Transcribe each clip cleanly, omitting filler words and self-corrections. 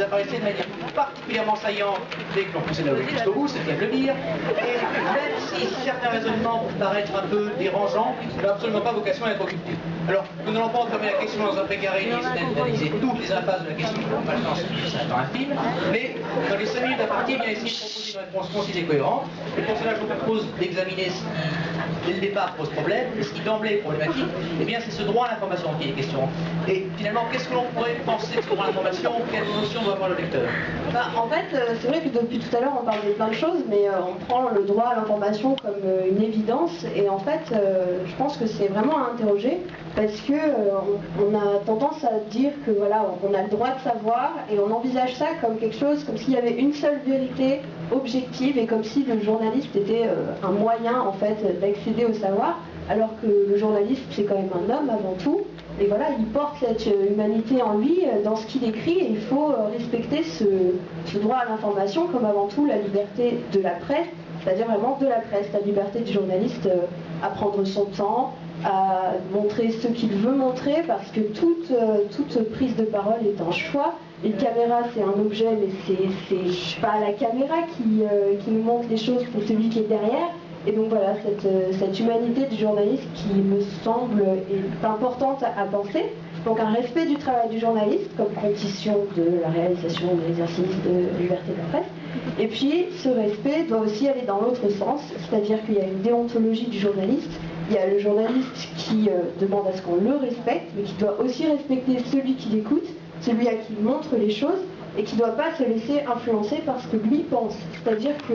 ils apparaissaient de manière particulièrement saillante dès que l'on poussait la logique jusqu'au bout, c'est bien de le dire, et même si certains raisonnements peuvent paraître un peu dérangeants, ils n'ont absolument pas vocation à être occultés. Alors, nous n'allons pas enfermer la question dans un précaré ni d'analyser toutes les impasses de la question, nous n'avons pas le temps, c'est un temps infime, mais dans les 5 minutes à partir, il y a essayé de proposer une réponse concise et cohérente, et pour cela je vous propose d'examiner ce qui, dès le départ, pose problème, et ce qui d'emblée est problématique, eh bien c'est ce droit à l'information qui est question. Et finalement, qu'est-ce que l'on pourrait penser de ce droit à l'information, quelle notion doit avoir le lecteur? En fait, c'est vrai que depuis tout à l'heure on parle de plein de choses, mais on prend le droit à l'information comme une évidence, et en fait, je pense que c'est vraiment à interroger, parce que on a tendance à dire que voilà, on a le droit de savoir, et on envisage ça comme quelque chose, comme s'il y avait une seule vérité objective, et comme si le journaliste était un moyen en fait d'accéder au savoir, alors que le journaliste c'est quand même un homme avant tout. Et voilà, il porte cette humanité en lui dans ce qu'il écrit, et il faut respecter ce droit à l'information comme avant tout la liberté de la presse, c'est-à-dire vraiment de la presse, la liberté du journaliste à prendre son temps, à montrer ce qu'il veut montrer, parce que toute prise de parole est un choix. Une caméra c'est un objet, mais c'est pas la caméra qui nous montre les choses, c'est celui qui est derrière. Et donc voilà, cette humanité du journaliste qui me semble est importante à penser. Donc un respect du travail du journaliste comme condition de la réalisation de l'exercice de liberté de la presse. Et puis ce respect doit aussi aller dans l'autre sens, c'est-à-dire qu'il y a une déontologie du journaliste. Il y a le journaliste qui demande à ce qu'on le respecte, mais qui doit aussi respecter celui qui l'écoute, celui à qui il montre les choses, et qui ne doit pas se laisser influencer par ce que lui pense. C'est-à-dire que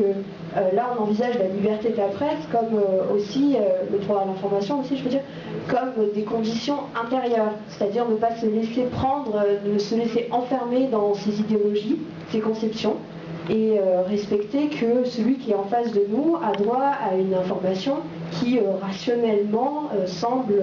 là, on envisage la liberté de la presse comme aussi, le droit à l'information aussi, je veux dire, comme des conditions intérieures. C'est-à-dire ne pas se laisser prendre, ne se laisser enfermer dans ses idéologies, ses conceptions, et respecter que celui qui est en face de nous a droit à une information qui rationnellement semble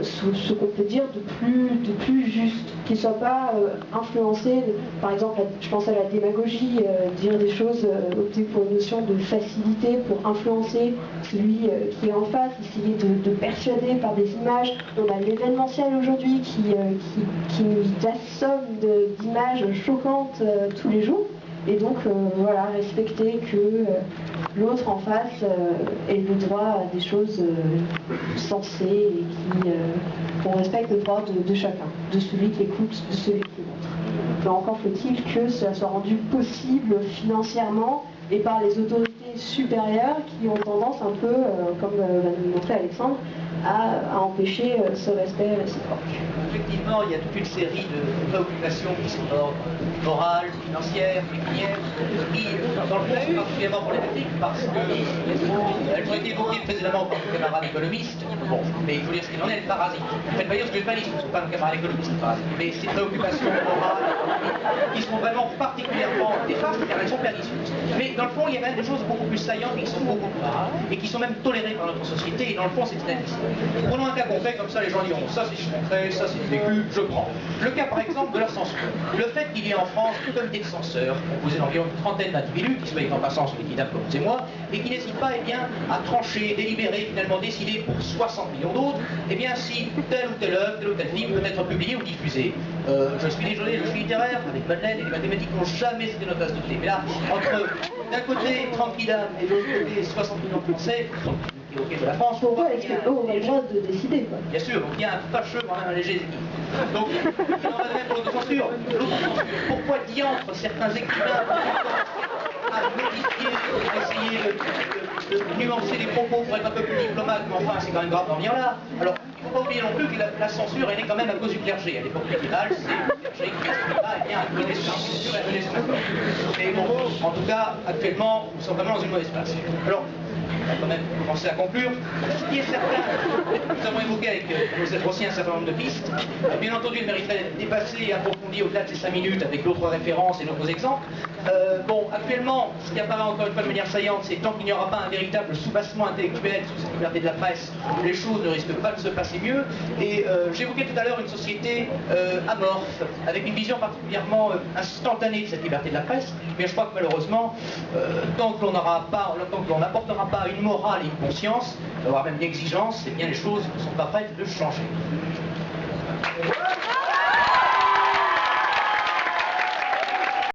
ce qu'on peut dire de plus juste, qui ne soit pas influencé, par exemple, je pense à la démagogie, dire des choses, opter pour une notion de facilité pour influencer celui qui est en face, essayer de persuader par des images. On a l'événementiel aujourd'hui qui nous assomme d'images choquantes tous les jours. Et donc, voilà, respecter que l'autre en face ait le droit à des choses sensées et qu'on respecte le droit de chacun, de celui qui écoute, de celui qui montre. Mais encore faut-il que cela soit rendu possible financièrement et par les autorités supérieures qui ont tendance un peu, comme va nous montrer Alexandre, à empêcher ce respect réciproque. Effectivement, il y a toute une série de préoccupations qui sont d'ordre moral, financière, pécuniaire, qui, dans le fond, sont particulièrement problématiques parce qu'elles ont été évoquées précédemment par nos camarades économistes. Bon, mais il faut dire ce qu'il en est, le parasite. En fait, d'ailleurs, ce que je ne ne sont pas nos camarades économistes, le parasite, mais ces préoccupations morales, qui sont vraiment particulièrement néfastes, car elles sont pernicieuses. Mais dans le fond, il y a même des choses beaucoup plus saillantes et qui sont beaucoup plus rares, et qui sont même tolérées par notre société, et dans le fond, c'est inadmissible. Prenons un cas concret, comme ça les gens diront, ça c'est concret, ça c'est vécu, je prends. Le cas par exemple de la censure. Le fait qu'il y ait en France tout un comité de censeurs, composé d'environ une trentaine d'individus, qui soit en passant sur l'équitable comme c'est moi, et qui n'hésitent pas à trancher, délibérer, finalement décider pour 60 millions d'autres, si telle ou telle œuvre, tel ou tel film peut être publié ou diffusé. Je suis désolé, je suis littéraire, avec Madeleine, et les mathématiques n'ont jamais été notre tasse de thé. Mais là, entre d'un côté Tranquillam et de l'autre côté 60 millions de Français, de la France, pourquoi est-ce qu'eux ont le droit de décider, quoi. Bien sûr, donc il y a un fâcheux, quand même un léger équilibre. Donc, il en va de même pour l'autocensure. Pourquoi diantre certains écrivains à modifier, à essayer de nuancer les propos pour être un peu plus diplomate, mais enfin c'est quand même grave d'en venir là. Alors, il ne faut pas oublier non plus que la censure est née quand même à cause du clergé. À l'époque médiévale, c'est le clergé qui n'explique pas, et bien, à mener sur la censure et à mener son accord. Mais bon, en tout cas, actuellement, nous sommes vraiment dans une mauvaise place. Alors, on va quand même commencer à conclure. Ce qui est certain, nous avons évoqué avec nous aussi un certain nombre de pistes. Bien entendu, il mériterait d'être dépassé et approfondi au-delà de ces 5 minutes avec d'autres références et d'autres exemples. Bon, actuellement, ce qui apparaît encore une fois de manière saillante, c'est tant qu'il n'y aura pas un véritable soubassement intellectuel sous cette liberté de la presse, les choses ne risquent pas de se passer mieux. Et j'évoquais tout à l'heure une société amorphe, avec une vision particulièrement instantanée de cette liberté de la presse. Mais je crois que malheureusement, tant que l'on n'apportera pas une morale et une conscience, voire même une exigence, eh bien les choses ne sont pas prêtes de changer.